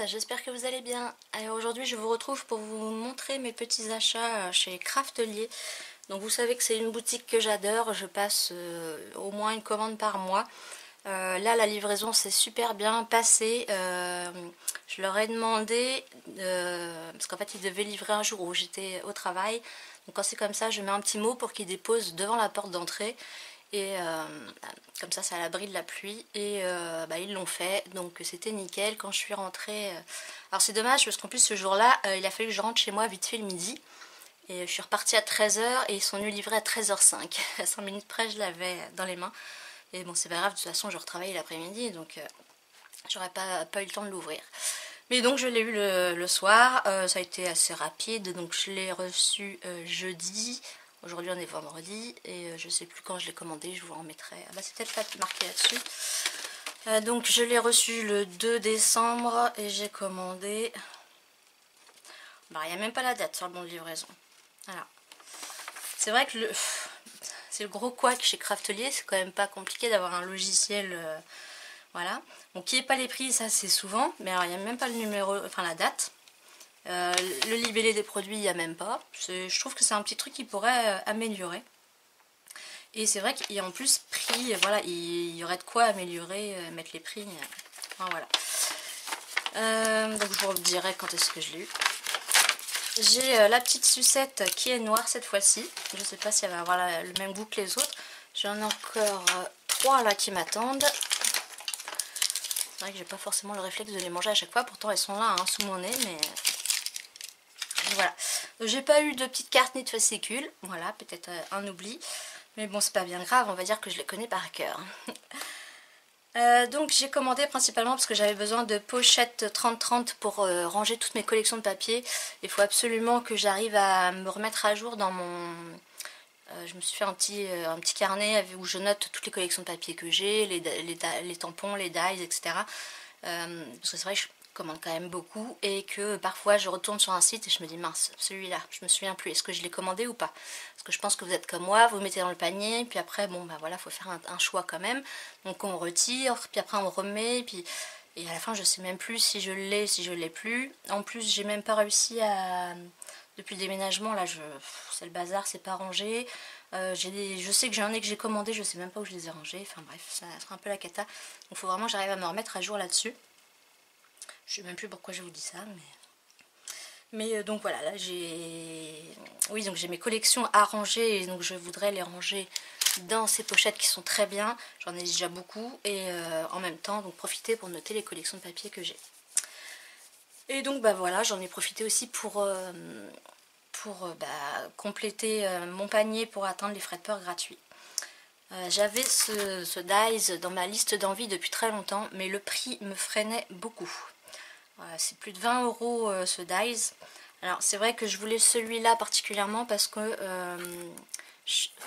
j'espère que vous allez bien. Alors aujourd'hui je vous retrouve pour vous montrer mes petits achats chez Craftelier. Donc vous savez que c'est une boutique que j'adore, je passe au moins une commande par mois. Là la livraison s'est super bien passée. Je leur ai demandé, parce qu'en fait ils devaient livrer un jour où j'étais au travail. Donc quand c'est comme ça je mets un petit mot pour qu'ils déposent devant la porte d'entrée. Et comme ça c'est à l'abri de la pluie. Et ils l'ont fait, donc c'était nickel. Quand je suis rentrée, alors c'est dommage parce qu'en plus ce jour là il a fallu que je rentre chez moi vite fait le midi. Et je suis repartie à 13 h et ils sont venus livrer à 13 h 05. À 5 minutes près je l'avais dans les mains. Et bon c'est pas grave, de toute façon je retravaille l'après-midi, donc j'aurais pas eu le temps de l'ouvrir. Mais donc je l'ai eu le soir, ça a été assez rapide, donc je l'ai reçu jeudi. Aujourd'hui on est vendredi et je sais plus quand je l'ai commandé, je vous en mettrai. Ah bah c'est peut-être pas marqué là-dessus. Donc je l'ai reçu le 2 décembre et j'ai commandé. Bah il n'y a même pas la date sur le bon de livraison. Voilà. C'est vrai que c'est le gros couac chez Craftelier, c'est quand même pas compliqué d'avoir un logiciel. Voilà. Bon, qui n'est pas les prix, ça c'est souvent, mais alors il n'y a même pas le numéro, enfin la date. Le libellé des produits, il n'y a même pas. Je trouve que c'est un petit truc qui pourrait améliorer. Et c'est vrai qu'en plus, prix, voilà, il y aurait de quoi améliorer, mettre les prix. Enfin, voilà. Donc je vous dirai quand est-ce que je l'ai eu. J'ai la petite sucette qui est noire cette fois-ci. Je ne sais pas si elle va avoir le même goût que les autres. J'en ai encore 3 là qui m'attendent. C'est vrai que j'ai pas forcément le réflexe de les manger à chaque fois. Pourtant elles sont là hein, sous mon nez, mais voilà. J'ai pas eu de petite carte ni de fascicule. Voilà, peut-être un oubli. Mais bon, c'est pas bien grave, on va dire que je les connais par cœur. Donc j'ai commandé principalement parce que j'avais besoin de pochettes 30-30 pour ranger toutes mes collections de papier. Il faut absolument que j'arrive à me remettre à jour dans mon... je me suis fait un petit carnet où je note toutes les collections de papier que j'ai, les tampons, les dies, etc. Parce que c'est vrai que je commande quand même beaucoup et que parfois je retourne sur un site et je me dis mince, celui-là, je me souviens plus, est-ce que je l'ai commandé ou pas? Parce que je pense que vous êtes comme moi, vous mettez dans le panier, puis après, bon bah voilà, faut faire un choix quand même. Donc on retire, puis après on remet, puis... Et à la fin je sais même plus si je l'ai, si je l'ai plus. En plus j'ai même pas réussi à... Depuis le déménagement, là, c'est le bazar, c'est pas rangé. Je sais que j'en ai que j'ai commandé, je sais même pas où je les ai rangés. Enfin bref, ça sera un peu la cata. Donc il faut vraiment que j'arrive à me remettre à jour là-dessus. Je sais même plus pourquoi je vous dis ça, mais donc voilà, là j'ai... Oui, donc j'ai mes collections à ranger et donc je voudrais les ranger dans ces pochettes qui sont très bien. J'en ai déjà beaucoup et en même temps, donc profiter pour noter les collections de papier que j'ai. Et donc bah voilà, j'en ai profité aussi pour compléter mon panier pour atteindre les frais de port gratuits. J'avais ce Dies dans ma liste d'envie depuis très longtemps, mais le prix me freinait beaucoup. Voilà, c'est plus de 20 € ce Dies. Alors c'est vrai que je voulais celui-là particulièrement parce que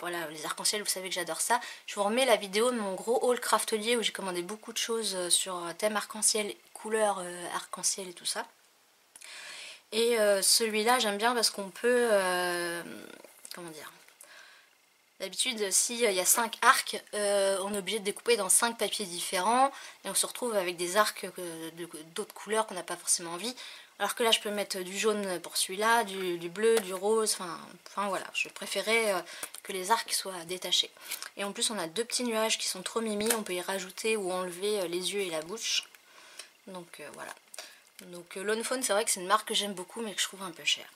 voilà, les arcs-en-ciel, vous savez que j'adore ça. Je vous remets la vidéo de mon gros haul Craftelier où j'ai commandé beaucoup de choses sur thème arc-en-ciel, couleur arc-en-ciel et tout ça. Et celui-là j'aime bien parce qu'on peut, comment dire, d'habitude s'il y a 5 arcs, on est obligé de découper dans 5 papiers différents et on se retrouve avec des arcs d'autres couleurs qu'on n'a pas forcément envie. Alors que là je peux mettre du jaune pour celui-là, du bleu, du rose, enfin voilà, je préférais que les arcs soient détachés. Et en plus on a 2 petits nuages qui sont trop mimi, on peut y rajouter ou enlever les yeux et la bouche. Donc voilà. Donc Lone Fawn, c'est vrai que c'est une marque que j'aime beaucoup mais que je trouve un peu chère.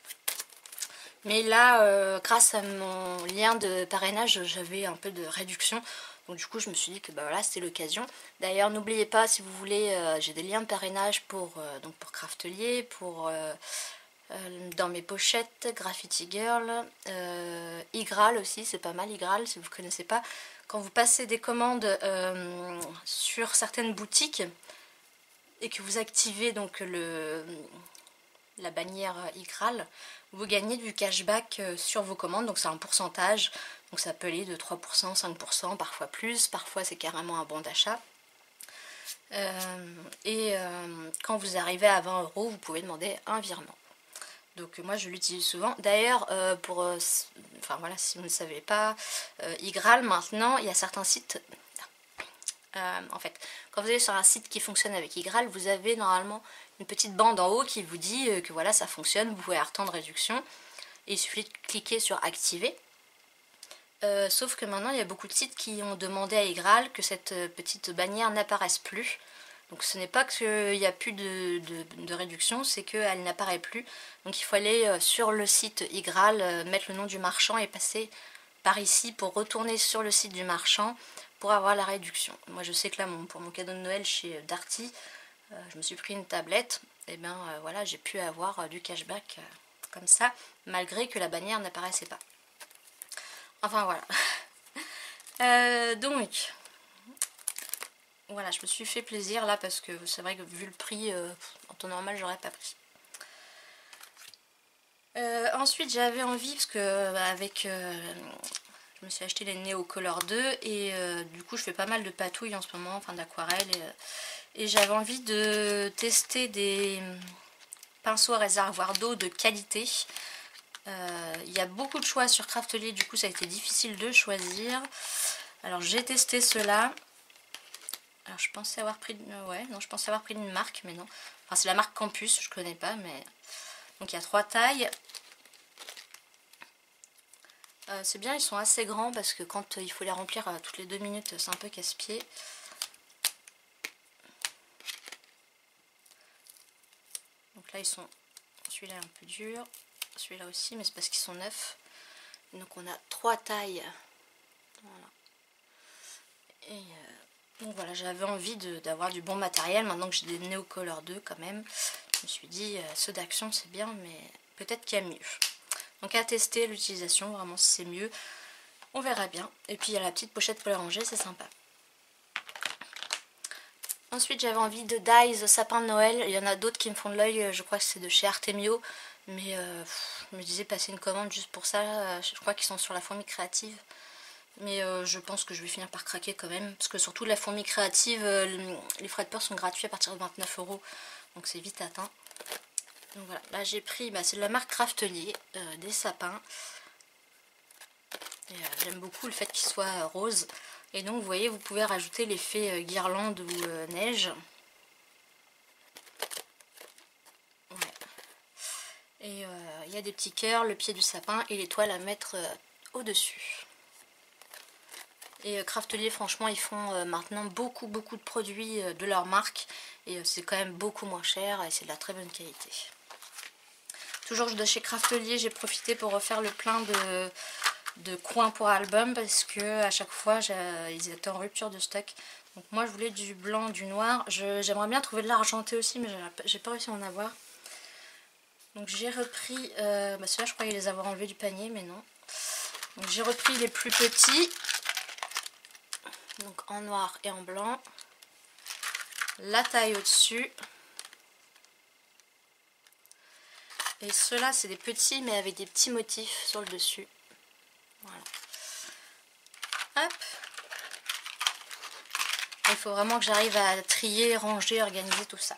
Mais là, grâce à mon lien de parrainage, j'avais un peu de réduction. Donc du coup, je me suis dit que bah, voilà, c'était l'occasion. D'ailleurs, n'oubliez pas, si vous voulez, j'ai des liens de parrainage pour Craftelier, dans mes pochettes, Graffiti Girl, Igral aussi, c'est pas mal Igral, si vous ne connaissez pas. Quand vous passez des commandes sur certaines boutiques et que vous activez donc la bannière Igral, vous gagnez du cashback sur vos commandes, donc c'est un pourcentage, donc ça peut aller de 3%, 5%, parfois plus, parfois c'est carrément un bon d'achat. Quand vous arrivez à 20 €, vous pouvez demander un virement. Donc moi je l'utilise souvent. D'ailleurs, enfin voilà, si vous ne savez pas, Igral maintenant, il y a certains sites, En fait, quand vous allez sur un site qui fonctionne avec Igral, vous avez normalement une petite bande en haut qui vous dit que voilà, ça fonctionne, vous pouvez avoir tant de réduction. Et il suffit de cliquer sur activer. Sauf que maintenant, il y a beaucoup de sites qui ont demandé à Igral que cette petite bannière n'apparaisse plus. Donc ce n'est pas qu'il n'y a plus de réduction, c'est qu'elle n'apparaît plus. Donc il faut aller sur le site Igral, mettre le nom du marchand et passer par ici pour retourner sur le site du marchand pour avoir la réduction. Moi je sais que là pour mon cadeau de Noël chez Darty, je me suis pris une tablette, et bien voilà, j'ai pu avoir du cashback comme ça, malgré que la bannière n'apparaissait pas. Enfin voilà. Donc voilà, je me suis fait plaisir là parce que c'est vrai que vu le prix, en temps normal j'aurais pas pris. Ensuite j'avais envie, parce que avec je me suis acheté les Neocolor 2 et du coup je fais pas mal de patouilles en ce moment, enfin d'aquarelle, et j'avais envie de tester des pinceaux à réservoir d'eau de qualité. Il y a beaucoup de choix sur Craftelier, du coup ça a été difficile de choisir. Alors j'ai testé ceux-là. Alors je pensais avoir pris je pensais avoir pris une marque, mais non. Enfin c'est la marque Campus, je connais pas, mais donc il y a 3 tailles. C'est bien, ils sont assez grands parce que quand il faut les remplir toutes les 2 minutes, c'est un peu casse-pied. Donc là ils sont, celui-là est un peu dur, celui-là aussi, mais c'est parce qu'ils sont neufs. Donc on a 3 tailles. Voilà. Et donc voilà, j'avais envie d'avoir du bon matériel. Maintenant que j'ai des Neocolor 2 quand même, je me suis dit ceux d'Action c'est bien, mais peut-être qu'il y a mieux. Donc à tester l'utilisation, vraiment si c'est mieux, on verra bien. Et puis il y a la petite pochette pour les ranger, c'est sympa. Ensuite j'avais envie de dies sapin de Noël. Il y en a d'autres qui me font de l'œil, je crois que c'est de chez Artemio. Mais je me disais passer une commande juste pour ça, je crois qu'ils sont sur la fourmi créative. Mais je pense que je vais finir par craquer quand même. Parce que surtout la fourmi créative, les frais de port sont gratuits à partir de 29 €. Donc c'est vite atteint. Donc voilà, là j'ai pris, c'est de la marque Craftelier, des sapins. J'aime beaucoup le fait qu'ils soient roses. Et donc vous voyez, vous pouvez rajouter l'effet guirlande ou neige. Ouais. Et il y a des petits cœurs, le pied du sapin et l'étoile à mettre au-dessus. Et Craftelier, franchement, ils font maintenant beaucoup de produits de leur marque. Et c'est quand même beaucoup moins cher et c'est de la très bonne qualité. Toujours de chez Craftelier, j'ai profité pour refaire le plein de coins pour album parce que à chaque fois ils étaient en rupture de stock. Donc moi je voulais du blanc, du noir. J'aimerais bien trouver de l'argenté aussi, mais j'ai pas réussi à en avoir. Donc j'ai repris, ceux-là je croyais les avoir enlevés du panier, mais non. Donc j'ai repris les plus petits, donc en noir et en blanc. La taille au-dessus. Et ceux-là c'est des petits mais avec des petits motifs sur le dessus. Voilà. Hop. Il faut vraiment que j'arrive à trier, ranger, organiser tout ça.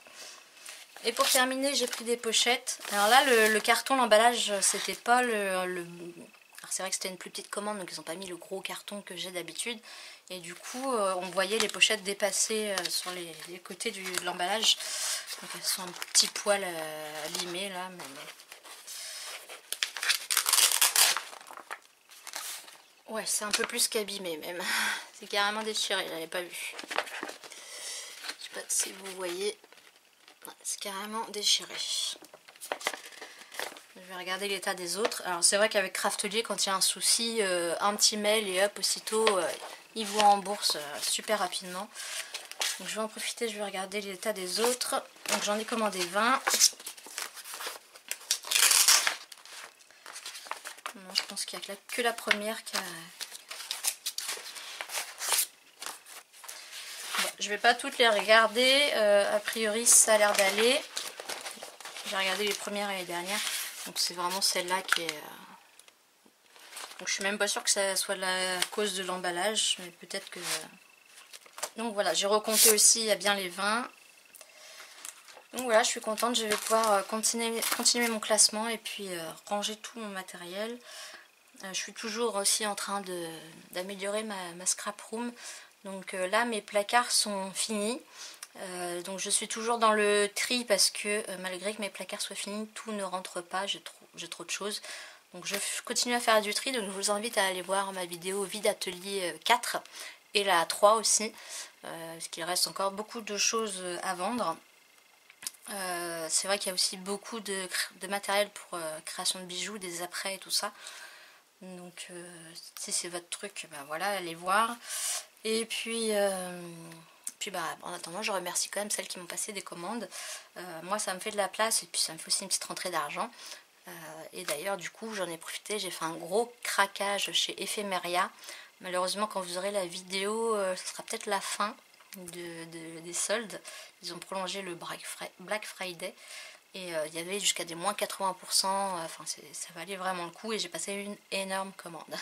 Et pour terminer, j'ai pris des pochettes. Alors là, le carton, l'emballage, c'était pas Alors c'est vrai que c'était une plus petite commande, donc ils n'ont pas mis le gros carton que j'ai d'habitude. Et du coup, on voyait les pochettes dépasser sur les côtés de l'emballage. Donc elles sont un petit poil abîmées là. Mais... ouais, c'est un peu plus qu'abîmé même. C'est carrément déchiré, j'avais pas vu. Je sais pas si vous voyez. Ouais, c'est carrément déchiré. Je vais regarder l'état des autres. Alors c'est vrai qu'avec Craftelier, quand il y a un souci, un petit mail et hop, aussitôt, ils vous remboursent super rapidement. Donc je vais en profiter, je vais regarder l'état des autres. Donc j'en ai commandé 20. Non, je pense qu'il n'y a que la première qui a... Bon, je vais pas toutes les regarder. A priori, ça a l'air d'aller. J'ai regardé les premières et les dernières. Donc c'est vraiment celle-là qui est... Donc je suis même pas sûre que ça soit la cause de l'emballage. Mais peut-être que... Donc voilà, j'ai recompté aussi, il y a bien les 20. Donc voilà, je suis contente, je vais pouvoir continuer mon classement et puis ranger tout mon matériel. Je suis toujours aussi en train d'améliorer ma scrap room. Donc là mes placards sont finis. Donc je suis toujours dans le tri parce que malgré que mes placards soient finis, tout ne rentre pas, j'ai trop de choses. Donc je continue à faire du tri, donc je vous invite à aller voir ma vidéo vide atelier 4 et la 3 aussi, parce qu'il reste encore beaucoup de choses à vendre. C'est vrai qu'il y a aussi beaucoup de matériel pour création de bijoux, des apprêts et tout ça. Donc si c'est votre truc, ben voilà, allez voir. Et puis bah, en attendant, je remercie quand même celles qui m'ont passé des commandes. Moi ça me fait de la place et puis ça me fait aussi une petite rentrée d'argent. Et d'ailleurs du coup j'en ai profité, j'ai fait un gros craquage chez Ephemeria. Malheureusement quand vous aurez la vidéo, ce sera peut-être la fin des soldes. Ils ont prolongé le Black Friday et il y avait jusqu'à des moins 80%, enfin ça valait vraiment le coup et j'ai passé une énorme commande.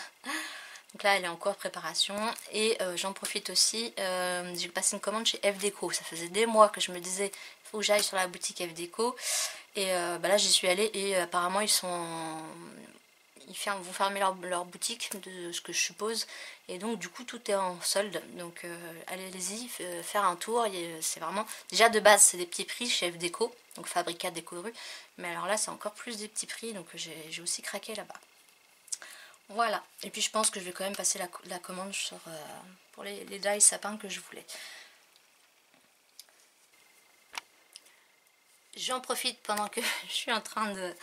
Donc là elle est en cours de préparation et j'en profite aussi, j'ai passé une commande chez FDeco. Ça faisait des mois que je me disais il faut que j'aille sur la boutique FDeco et bah là j'y suis allée et apparemment ils vont fermer leur boutique de ce que je suppose et donc du coup tout est en solde, donc allez-y faire un tour. C'est vraiment, déjà de base c'est des petits prix chez FDeco, donc Fabrica Décoru, mais alors là c'est encore plus des petits prix, donc j'ai aussi craqué là-bas. Voilà, et puis je pense que je vais quand même passer la commande pour les die sapins que je voulais. J'en profite pendant que je suis en train de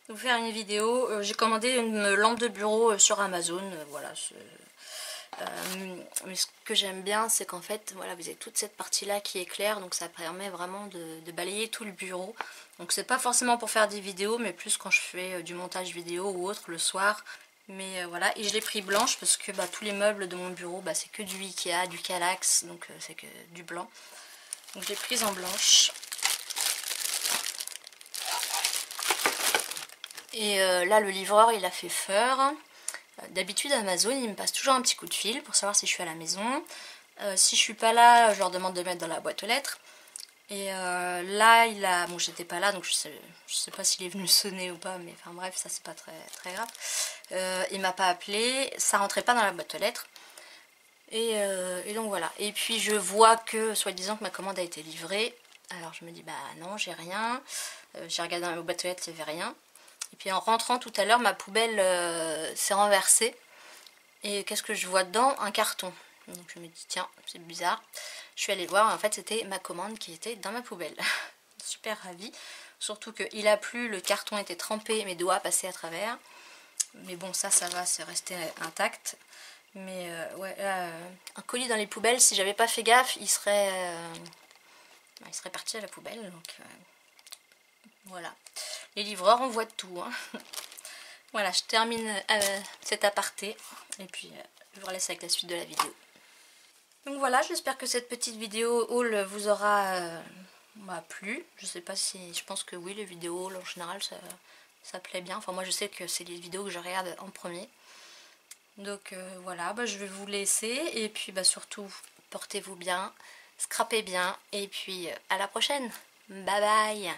vous faire une vidéo. J'ai commandé une lampe de bureau sur Amazon, voilà. Mais ce que j'aime bien, c'est qu'en fait, voilà, vous avez toute cette partie-là qui est claire, donc ça permet vraiment de balayer tout le bureau. Donc c'est pas forcément pour faire des vidéos, mais plus quand je fais du montage vidéo ou autre le soir. Mais voilà, et je l'ai pris blanche parce que tous les meubles de mon bureau, c'est que du Ikea, du Kallax, donc c'est que du blanc. Donc je l'ai prise en blanche. Et là le livreur il a fait peur. D'habitude Amazon il me passe toujours un petit coup de fil pour savoir si je suis à la maison. Si je suis pas là, je leur demande de mettre dans la boîte aux lettres. Et là bon j'étais pas là donc je sais pas s'il est venu sonner ou pas, mais enfin bref, ça c'est pas très grave. Il m'a pas appelé, ça rentrait pas dans la boîte aux lettres. Et donc voilà. Et puis je vois que soi-disant que ma commande a été livrée. Alors je me dis bah non, j'ai rien. J'ai regardé dans la boîte aux lettres, il n'y avait rien. Et puis en rentrant tout à l'heure, ma poubelle s'est renversée. Et qu'est-ce que je vois dedans? Un carton. Donc je me dis tiens, c'est bizarre. Je suis allée voir, en fait c'était ma commande qui était dans ma poubelle. Super ravie. Surtout qu'il a plu, le carton était trempé, mes doigts passaient à travers. Mais bon, ça va, c'est resté intact. Mais ouais, un colis dans les poubelles, si j'avais pas fait gaffe, il serait parti à la poubelle. Donc voilà. Les livreurs envoient tout. Hein. Voilà, je termine cet aparté. Et puis je vous laisse avec la suite de la vidéo. Donc voilà, j'espère que cette petite vidéo haul vous aura plu. Je sais pas si... Je pense que oui, les vidéos haul en général, ça plaît bien. Enfin, moi je sais que c'est les vidéos que je regarde en premier. Donc voilà, je vais vous laisser. Et puis surtout, portez-vous bien, scrapez bien. Et puis à la prochaine. Bye bye.